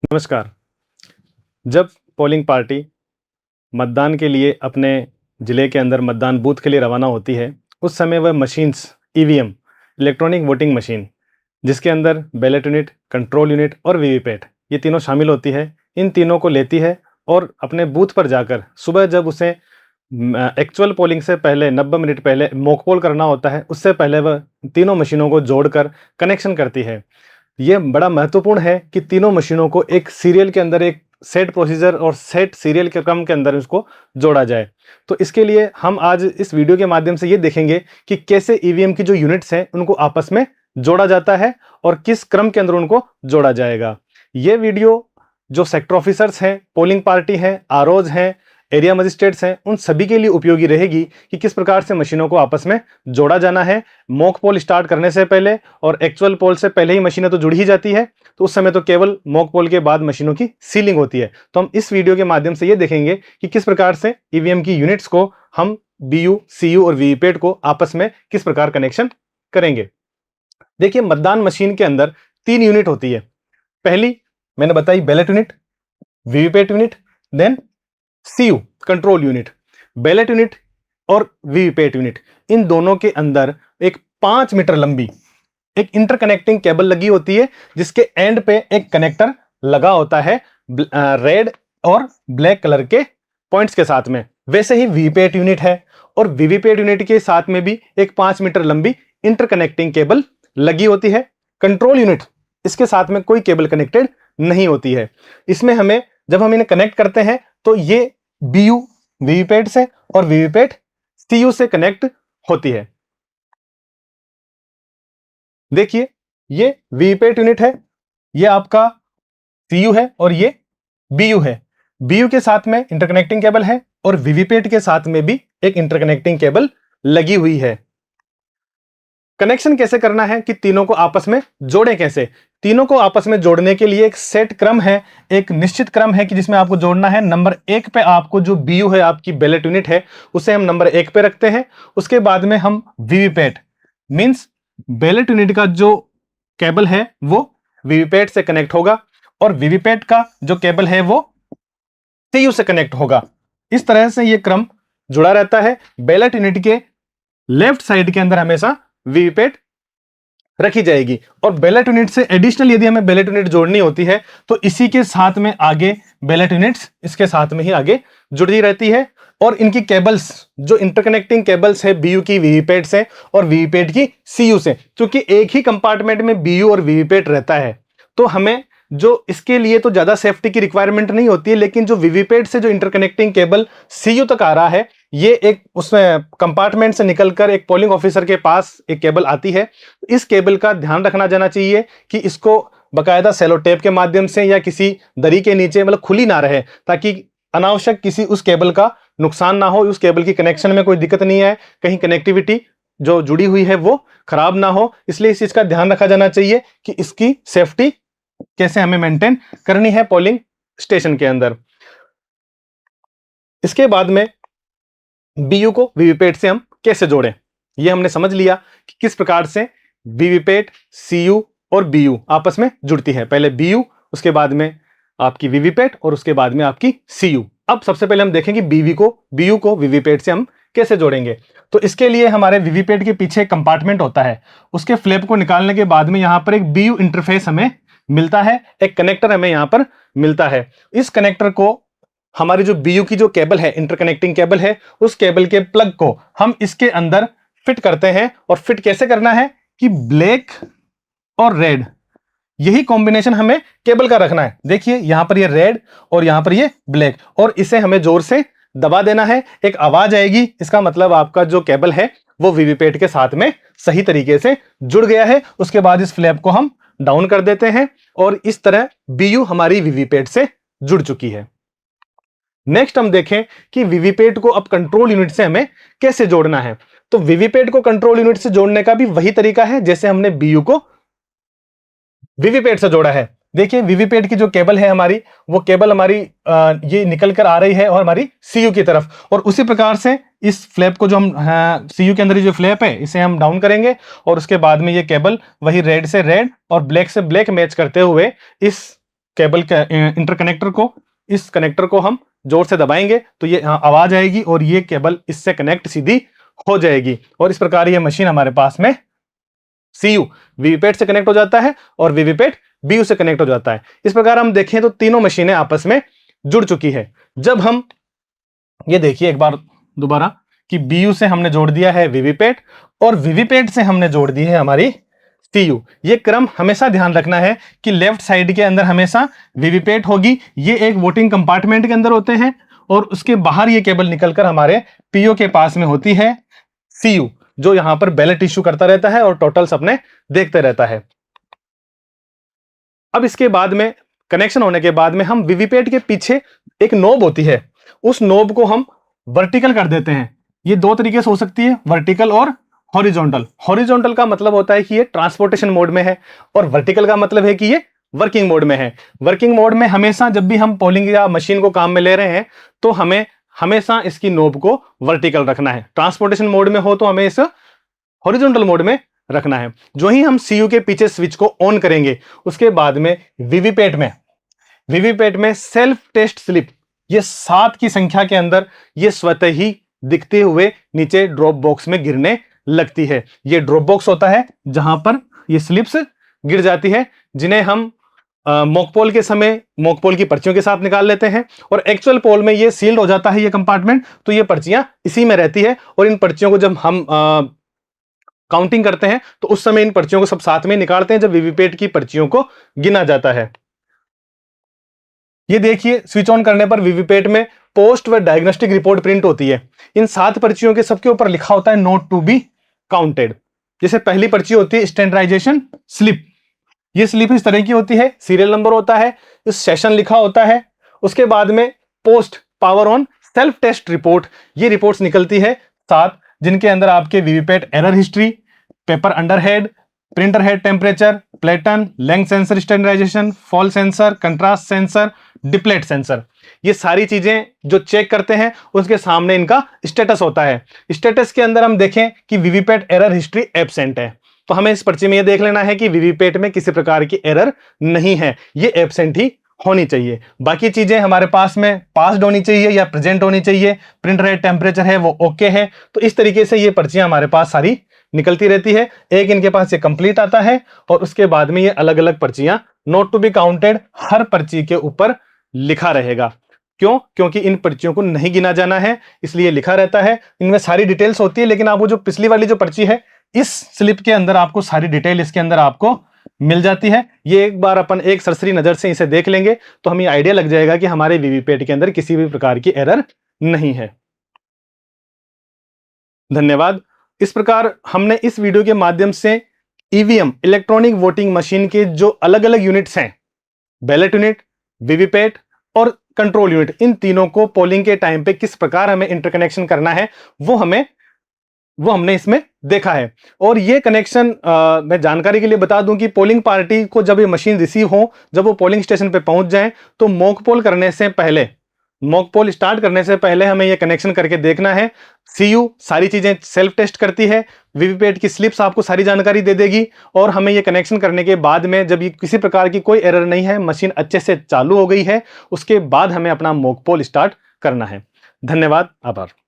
नमस्कार। जब polling party मतदान के लिए अपने ज़िले के अंदर मतदान बूथ के लिए रवाना होती है, उस समय वह machines EVM electronic voting machine जिसके अंदर बैलेट यूनिट, कंट्रोल यूनिट और वीवीपैट ये तीनों शामिल होती है। इन तीनों को लेती है और अपने बूथ पर जाकर सुबह जब उसे एक्चुअल पोलिंग से पहले 90 मिनट पहले मॉक पोल करना होता है, उससे पहले वह तीनों मशीनों को जोड़कर कनेक्शन करती है। ये बड़ा महत्वपूर्ण है कि तीनों मशीनों को एक सीरियल के अंदर एक सेट प्रोसीजर और सेट सीरियल के क्रम के अंदर इसको जोड़ा जाए। तो इसके लिए हम आज इस वीडियो के माध्यम से ये देखेंगे कि कैसे ईवीएम की जो यूनिट्स हैं उनको आपस में जोड़ा जाता है और किस क्रम के अंदर उनको जोड़ा जाएगा। ये वीडियो जो सेक्टर ऑफिसर्स हैं, पोलिंग पार्टी हैं, आरओज हैं, एरिया मजिस्ट्रेट्स हैं, उन सभी के लिए उपयोगी रहेगी कि किस प्रकार से मशीनों को आपस में जोड़ा जाना है। मॉक पोल स्टार्ट करने से पहले और एक्चुअल पोल से पहले ही मशीनें तो जुड़ ही जाती है, तो उस समय तो केवल मॉक पोल के बाद मशीनों की सीलिंग होती है। तो हम इस वीडियो के माध्यम से ये देखेंगे कि किस प्रकार से ईवीएम की यूनिट्स को हम बीयू, सीयू और वीवीपैट को आपस में किस प्रकार कनेक्शन करेंगे। देखिए, मतदान मशीन के अंदर 3 यूनिट होती है। पहली मैंने बताई ballot unit, VVPAT unit, then CU control unit. Ballot unit और वीवीपैट यूनिट, इन दोनों के अंदर एक 5 मीटर लंबी एक इंटरकनेक्टिंग केबल लगी होती है, जिसके एंड पे एक कनेक्टर लगा होता है रेड और ब्लैक कलर के पॉइंट्स के साथ में। वैसे ही वीवीपैट यूनिट है और वीवीपैट यूनिट के साथ में भी एक 5 मीटर लंबी इंटरकनेक्टिंग केबल लगी होती है। कंट्रोल यूनिट, इसके साथ में कोई केबल कनेक्टेड नहीं होती है। इसमें हमें जब हम इन्हें कनेक्ट करते हैं तो ये बीयू वीवीपैट से और वीवीपैट सीयू से कनेक्ट होती है। देखिए, ये वीवीपैट यूनिट है, ये आपका सीयू है और ये बीयू है। बीयू के साथ में इंटरकनेक्टिंग केबल है और वीवीपैट के साथ में भी एक इंटरकनेक्टिंग केबल लगी हुई है। कनेक्शन कैसे करना है कि तीनों को आपस में जोड़ें कैसे। तीनों को आपस में जोड़ने के लिए एक सेट क्रम है, एक निश्चित क्रम है कि जिसमें आपको जोड़ना है। नंबर 1 पे आपको जो बीयू है, आपकी बैलेट यूनिट है, उसे हम नंबर 1 पे रखते हैं। उसके बाद में हम वीवीपैट मींस बैलेट यूनिट का जो केबल है वो वीवीपैट से कनेक्ट होगा और वीवीपैट का जो केबल है वो सीयू से कनेक्ट होगा। इस तरह से ये क्रम जुड़ा रहता है। बैलेट यूनिट के लेफ्ट साइड के अंदर हमेशा वीवीपैट रखी जाएगी और बैलेट यूनिट से एडिशनल यदि हमें बैलेट यूनिट जोड़नी होती है तो इसी के साथ में आगे बैलेट यूनिट्स इसके साथ में ही आगे जुड़ी रहती है। और इनकी केबल्स, जो इंटरकनेक्टिंग केबल्स है बीयू की वीवीपैट से और वीवीपैट की सीयू से, क्योंकि एक ही कंपार्टमेंट में बीयू और वीवीपैट रहता है, तो हमें जो इसके लिए तो ज्यादा सेफ्टी की रिक्वायरमेंट नहीं होती है। लेकिन जो वीवीपैट से जो इंटरकनेक्टिंग केबल सीयू तक आ रहा है, ये एक उसमें कंपार्टमेंट से निकलकर एक पोलिंग ऑफिसर के पास एक केबल आती है। इस केबल का ध्यान रखना जाना चाहिए कि इसको बकायदा सेलो टेप के माध्यम से या किसी दरी के नीचे मतलब खुली ना रहे, ताकि अनावश्यक किसी उस केबल का नुकसान ना हो, उस केबल की कनेक्शन में कोई दिक्कत नहीं है, कहीं कनेक्टिविटी जो जुड़ी हुई है वो खराब ना हो। इसलिए इस चीज का ध्यान रखा जाना चाहिए कि इसकी सेफ्टी कैसे हमें मेंटेन करनी है पोलिंग स्टेशन के अंदर। इसके बाद में बीयू को वीवीपैट से हम कैसे जोड़ें, ये हमने समझ लिया कि किस प्रकार से वीवीपैट, सीयू और बीयू आपस में जुड़ती है। पहले बीयू, उसके बाद में आपकी वीवीपैट और उसके बाद में आपकी सीयू। अब सबसे पहले हम देखेंगे बीयू को वीवीपैट से हम कैसे जोड़ेंगे। तो इसके लिए हमारे वीवीपैट के पीछे एक कंपार्टमेंट होता है, उसके फ्लैप को निकालने के बाद में यहां पर एक बीयू इंटरफेस हमें मिलता है, एक कनेक्टर हमें यहां पर मिलता है। इस कनेक्टर को हमारी जो बीयू की जो केबल है, इंटरकनेक्टिंग केबल है, उस केबल के प्लग को हम इसके अंदर फिट करते हैं। और फिट कैसे करना है कि ब्लैक और रेड, यही कॉम्बिनेशन हमें केबल का रखना है। देखिए, यहां पर ये रेड और यहां पर ये ब्लैक, और इसे हमें जोर से दबा देना है। एक आवाज आएगी, इसका मतलब आपका जो केबल है वो वीवीपैट के साथ में सही तरीके से जुड़ गया है। उसके बाद इस फ्लैप को हम डाउन कर देते हैं और इस तरह बीयू हमारी वीवीपैट से जुड़ चुकी है। नेक्स्ट हम देखें कि वीवीपैट को अब कंट्रोल यूनिट से हमें कैसे जोड़ना है। तो वीवीपैट को कंट्रोल यूनिट से जोड़ने का भी वही तरीका है जैसे हमने बीयू को वीवीपैट से जोड़ा है। देखिए, वीवीपैट की जो केबल है हमारी, वो केबल हमारी ये निकल कर आ रही है और हमारी सीयू की तरफ, और उसी प्रकार से इस फ्लैप को जो हम सीयू के अंदर जो फ्लैप है इसे हम डाउन करेंगे और उसके बाद में ये केबल वही रेड से रेड और ब्लैक से ब्लैक मैच करते हुए इस केबल के इंटरकनेक्टर को, इस कनेक्टर को हम जोर से दबाएंगे तो ये आवाज आएगी और ये केबल इससे कनेक्ट सीधी हो जाएगी और इस प्रकार ये मशीन हमारे पास में सीयू वीवीपैट से कनेक्ट हो जाता है और वीवीपैट बीयू से कनेक्ट हो जाता है। इस प्रकार हम देखें तो तीनों मशीनें आपस में जुड़ चुकी है। जब हम ये देखिए एक बार दोबारा कि बीयू से हमने जोड़ दिया है वीवीपैट और वीवीपैट से हमने जोड़ दी है हमारी सीयू। ये क्रम हमेशा ध्यान रखना है कि लेफ्ट साइड के अंदर हमेशा वीवीपैट होगी, ये एक वोटिंग कंपार्टमेंट के अंदर होते हैं और उसके बाहर ये केबल निकलकर हमारे पीओ के पास में होती है सीयू, जो यहां पर बैलेट इश्यू करता रहता है और टोटल्स अपने देखते रहता है। अब इसके बाद में कनेक्शन होने के बाद में हम वीवीपैट के पीछे एक नोब होती है, उस नोब को हम वर्टिकल कर देते हैं। ये दो तरीके से हो सकती है, वर्टिकल और हॉरिजॉन्टल। हॉरिजॉन्टल का मतलब होता है कि ये ट्रांसपोर्टेशन मोड में है और वर्टिकल का मतलब है कि ये वर्किंग मोड में है। वर्किंग मोड में हमेशा जब भी हम पोलिंग या मशीन को काम में ले रहे हैं तो हमें हमेशा इसकी नोब को वर्टिकल रखना है। ट्रांसपोर्टेशन मोड में हो तो हमें इस हॉरिजॉन्टल मोड में रखना है। जो ही हम सीयू के पीछे स्विच को ऑन करेंगे उसके बाद में वीवीपैट में सेल्फ टेस्ट स्लिप, ये 7 की संख्या के अंदर ये स्वतः ही दिखते हुए नीचे ड्रॉप बॉक्स में गिरने लगती है। ये ड्रॉप बॉक्स होता है जहां पर ये स्लिप्स गिर जाती है, जिन्हें हम मॉकपोल के समय मॉकपोल की पर्चियों के साथ निकाल लेते हैं और एक्चुअल पोल में ये सील्ड हो जाता है ये कंपार्टमेंट, तो ये पर्चियां इसी में रहती है और इन पर्चियों को जब हम काउंटिंग करते हैं तो उस समय इन पर्चियों को सब साथ में निकालते हैं जब वीवीपैट की पर्चियों को गिना जाता है। ये देखिए स्विच ऑन करने पर वीवीपैट में पोस्ट व डायग्नोस्टिक रिपोर्ट प्रिंट होती है। इन 7 पर्चियों के सबके ऊपर लिखा होता है नोट टू बी काउंटेड। जैसे पहली पर्ची होती है स्टैंडर्डाइजेशन स्लिप, ये स्लिप इस तरह की होती है, सीरियल नंबर होता है, इस सेशन लिखा होता है। उसके बाद में post power on self test report, ये रिपोर्ट्स निकलती है 7, जिनके अंदर आपके VVPAT error history, paper under head, printer head temperature, platen, length sensor standardization, fall sensor, contrast sensor, deplete sensor, ये सारी चीजें जो चेक करते हैं उसके सामने इनका स्टेटस होता है। स्टेटस के अंदर हम देखें कि वीवीपैट एरर हिस्ट्री एब्सेंट है तो हमें इस पर्ची में यह देख लेना है कि वीवीपैट में किसी प्रकार की एरर नहीं है, ये एब्सेंट ही होनी चाहिए। बाकी चीजें हमारे पास में पास्ड होनी चाहिए या प्रेजेंट होनी चाहिए, प्रिंटर हेड टेम्परेचर है वो ओके है। तो इस तरीके से ये पर्चियां हमारे पास सारी निकलती रहती है। एक इनके पास ये कंप्लीट आता है और उसके बाद में ये अलग अलग पर्चियां नोट टू बी काउंटेड हर पर्ची के ऊपर लिखा रहेगा। क्यों? क्योंकि इन पर्चियों को नहीं गिना जाना है इसलिए लिखा रहता है। इनमें सारी डिटेल्स होती है, लेकिन आपको जो पिछली वाली जो पर्ची है इस स्लिप के अंदर आपको सारी डिटेल इसके अंदर आपको मिल जाती है। ये एक बार अपन एक सरसरी नजर से इसे देख लेंगे तो हमें आइडिया लग जाएगा कि हमारे वीवीपैट के अंदर किसी भी प्रकार की एरर नहीं है। धन्यवाद। इस प्रकार हमने इस वीडियो के माध्यम से ईवीएम इलेक्ट्रॉनिक वोटिंग मशीन के जो अलग अलग यूनिट्स हैं, बैलेट यूनिट, वीवीपैट और कंट्रोल यूनिट, इन तीनों को पोलिंग के टाइम पे किस प्रकार हमें इंटरकनेक्शन करना है वो हमने इसमें देखा है। और ये कनेक्शन मैं जानकारी के लिए बता दूं कि पोलिंग पार्टी को जब ये मशीन रिसीव हो, जब वो पोलिंग स्टेशन पे पहुंच जाएं तो मॉक पोल करने से पहले, मॉक पोल स्टार्ट करने से पहले हमें ये कनेक्शन करके देखना है। सीयू सारी चीजें सेल्फ टेस्ट करती है, वीवीपैट की स्लिप्स आपको सारी जानकारी दे देगी और हमें ये कनेक्शन करने के बाद में जब ये किसी प्रकार की कोई एरर नहीं है, मशीन अच्छे से चालू हो गई है, उसके बाद हमें अपना मॉक पोल स्टार्ट करना है। धन्यवाद, आभार।